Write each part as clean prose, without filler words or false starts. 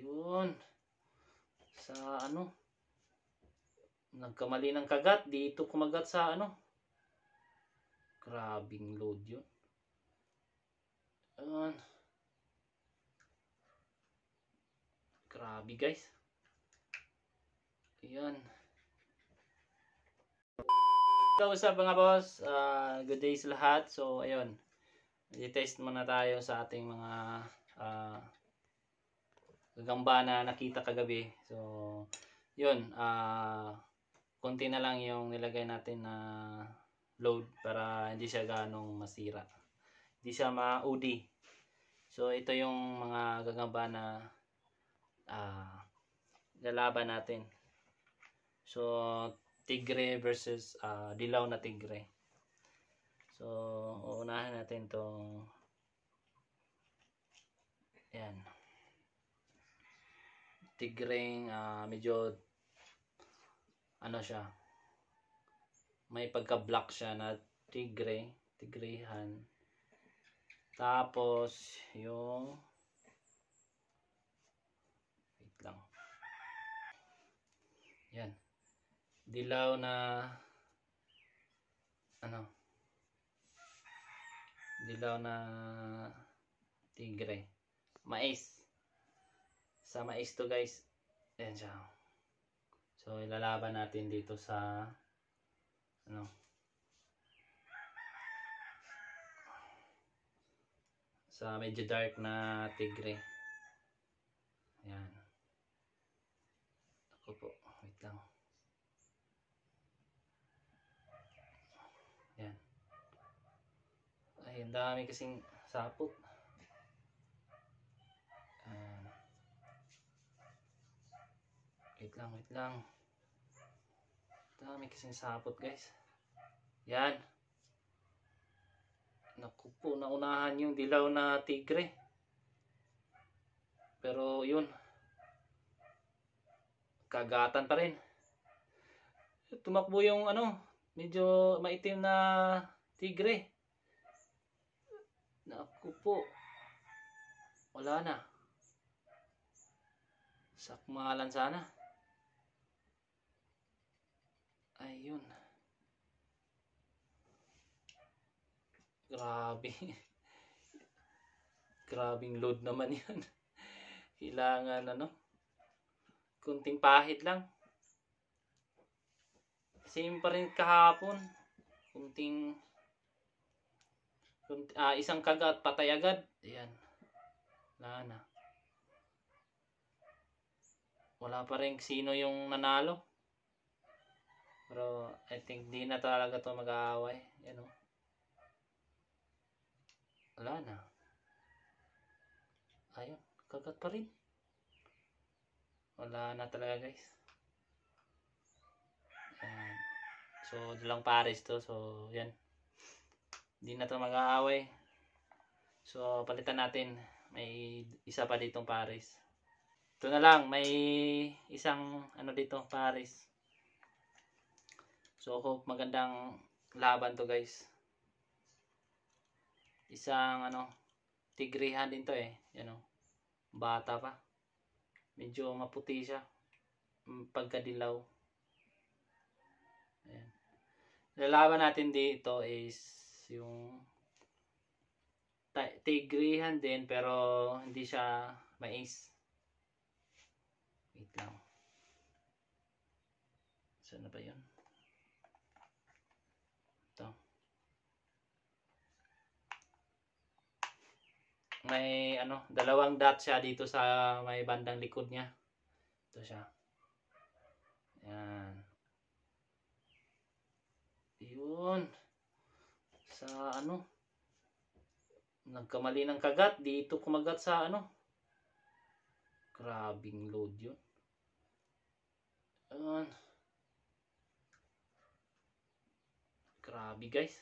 Yun. Sa ano. Nagkamali ng kagat. Dito kumagat sa ano. Grabing load yun. Yun. Grabe guys. Yan. Kausap mga boss, good day sa lahat. So ayun, i-test muna tayo sa ating mga gagamba na nakita kagabi. So yun, konti na lang yung nilagay natin na load para hindi siya ganong masira, hindi siya ma-OD. So ito yung mga gagamba na lalaban natin. So tigre versus dilaw na tigre. So uunahin natin tong yan, tigreng medyo ano siya, may pagka black siya na tigrehan. Tapos yung wait lang, yan, dilaw na ano, dilaw na tigre, mais. Sa mais to guys. Ayan siya. So ilalaban natin dito sa ano, sa medyo dark na tigre. Ayan. Ako po, wait lang. Ayan. Ay, ang dami kasing sapot. Wait lang. Dami kasing sapot guys. Yan. Naku po, naunahan yung dilaw na tigre. Pero yun, kagatan pa rin. Tumakbo yung ano, medyo maitim na tigre. Naku po, wala na. Sakmalan sana. Ayun. Grabe. Grabing load naman yan. Kailangan ano, kunting pahit lang. Same pa rin kahapon. Isang kagat, patay agad. Ayan. Wala na. Wala pa rin sino yung nanalo. Pero I think di na talaga to mag-aaway. Yan o. Wala na. Ayun. Kagat pa rin. Wala na talaga guys. Ayan. So dalang pares to. So yan. Di na to mag-aaway. So palitan natin. May isa pa ditong pares. Ito na lang. May isang ano dito pares. So hope magandang laban to guys. Isang ano, tigrehan din to eh. Yan o. Bata pa. Medyo maputi siya. Pagkadilaw. Ayan. Lalaban natin dito is yung tigrehan din pero hindi siya mais. Wait lang. Saan na ba yun? May ano, dalawang dot siya dito sa may bandang likod niya. Ito siya. Yan. Yun. Sa ano, nagkamali ng kagat. Dito kumagat sa ano. Grabing load yun. Yan. Grabe guys.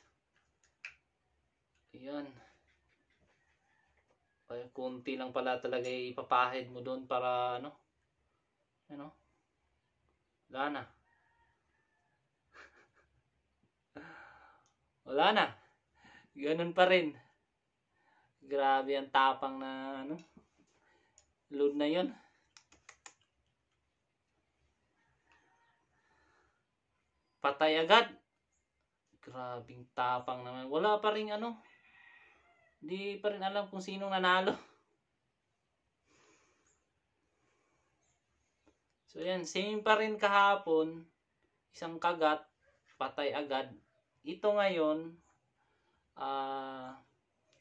Yan. Kaya kunti lang pala talaga ipapahid mo doon para ano. Ano? Wala na. Wala na. Ganun pa rin. Grabe ang tapang na ano. Load na yun. patay agad. Grabing tapang naman. Wala pa rin ano. Di pa rin alam kung sinong nanalo. So yan, same pa rin kahapon. Isang kagat, patay agad. Ito ngayon,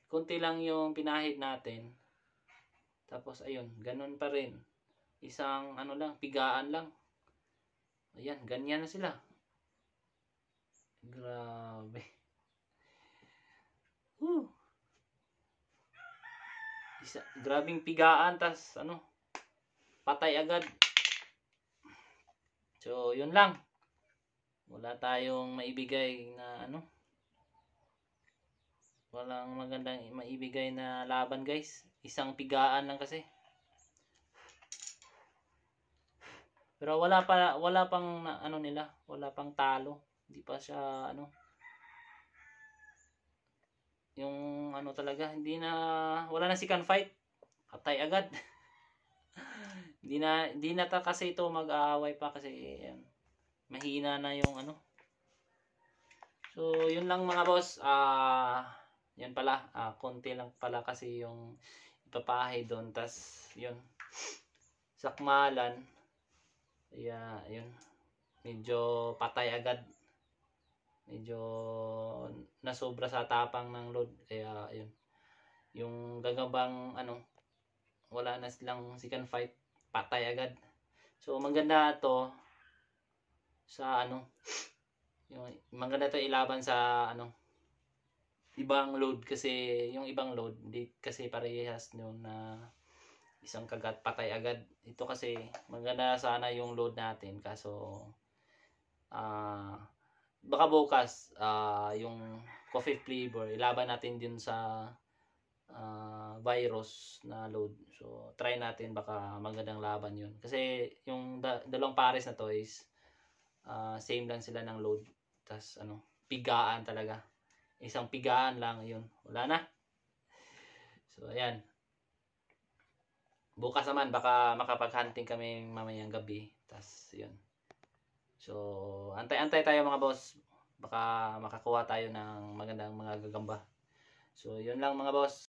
konti lang yung pinahid natin. Tapos ayun, ganun pa rin. Isang ano lang, pigaan lang. Ayan, ganyan na sila. Grabe. Grabing pigaan, tas ano, patay agad. So, yun lang. Wala tayong maibigay na ano. Walang magandang maibigay na laban, guys. Isang pigaan lang kasi. Pero wala pang ano nila, wala pang talo. Hindi pa siya ano. Yung ano talaga, wala na second fight. Patay agad. Hindi na kasi ito mag-aaway pa kasi yan. Mahina na yung ano. So, yun lang mga boss. Yan pala, konti lang pala kasi yung ipapahay doon. Tas, yun. Sakmalan. Kaya, yun. Medyo patay agad. Medyo nasobra sa tapang ng load. Kaya, yun. Yung gagambang, ano, wala na silang second fight. Patay agad. So, maganda to sa, ano, yung maganda to ilaban sa, ano, ibang load kasi yung ibang load hindi kasi parehas nyo na isang kagat patay agad. Ito kasi maganda sana yung load natin kaso baka bukas yung coffee flavor ilaban natin din sa virus na load. So try natin baka magandang laban yun. Kasi yung dalawang pares na to is same lang sila ng load. Tas ano, pigaan talaga. Isang pigaan lang yun. Wala na. So, ayan. Bukas naman, baka makapag-hunting kami mamayang gabi. Tas, yun. So, antay-antay tayo mga boss. Baka makakuha tayo ng magandang mga gagamba. So, yun lang mga boss.